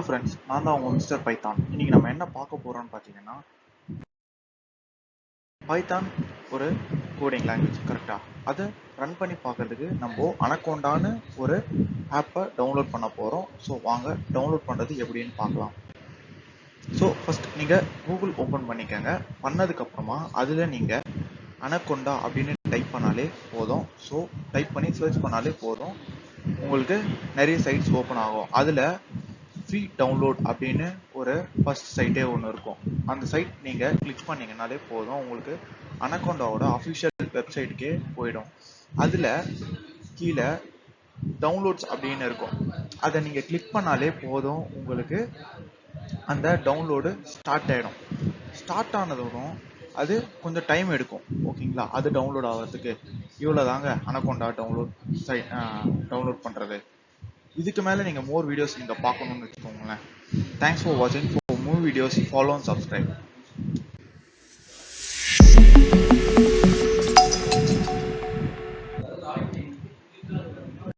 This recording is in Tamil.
ஃப்ரெண்ட்ஸ், நான் தான் உங்கள் மிஸ்டர் பைத்தான். இன்னைக்கு நம்ம என்ன பார்க்க போகிறோம்னு பார்த்தீங்கன்னா, பைத்தான் ஒரு கோடிங் லாங்குவேஜ் கரெக்டாக. அதை ரன் பண்ணி பார்க்கறதுக்கு நம்ம அனகோண்டான்னு ஒரு ஆப்பை டவுன்லோட் பண்ண போகிறோம். ஸோ வாங்க டவுன்லோட் பண்ணுறது எப்படின்னு பார்க்கலாம். ஸோ ஃபஸ்ட் நீங்கள் கூகுள் ஓப்பன் பண்ணிக்கோங்க. பண்ணதுக்கப்புறமா அதில் நீங்கள் அனகோண்டா அப்படின்னு டைப் பண்ணாலே போதும். ஸோ டைப் பண்ணி சர்ச் பண்ணாலே போதும், உங்களுக்கு நிறைய சைட்ஸ் ஓப்பன் ஆகும். அதில் ஃப்ரீ டவுன்லோட் அப்படின்னு ஒரு ஃபர்ஸ்ட் சைட்டே ஒன்று இருக்கும். அந்த சைட் நீங்கள் கிளிக் பண்ணிங்கனாலே போதும், உங்களுக்கு அனகோண்டாவோட அஃபிஷியல் வெப்சைட்டுக்கே போயிடும். அதில் கீழே டவுன்லோட்ஸ் அப்படின்னு இருக்கும். அதை நீங்கள் கிளிக் பண்ணாலே போதும், உங்களுக்கு அந்த டவுன்லோடு ஸ்டார்ட் ஆகிடும். ஸ்டார்ட் ஆனதும் அது கொஞ்சம் டைம் எடுக்கும், ஓகேங்களா? அது டவுன்லோட் ஆகிறதுக்கு இவ்வளோ தாங்க அனகோண்டா டவுன்லோட் பண்ணுறது. இதுக்கு மேலே நீங்கள் மோர் வீடியோஸ் நீங்கள் பார்க்கணுன்னு வச்சுக்கோங்களேன். தேங்க்ஸ் ஃபார் வாட்சிங். For more videos, follow and subscribe.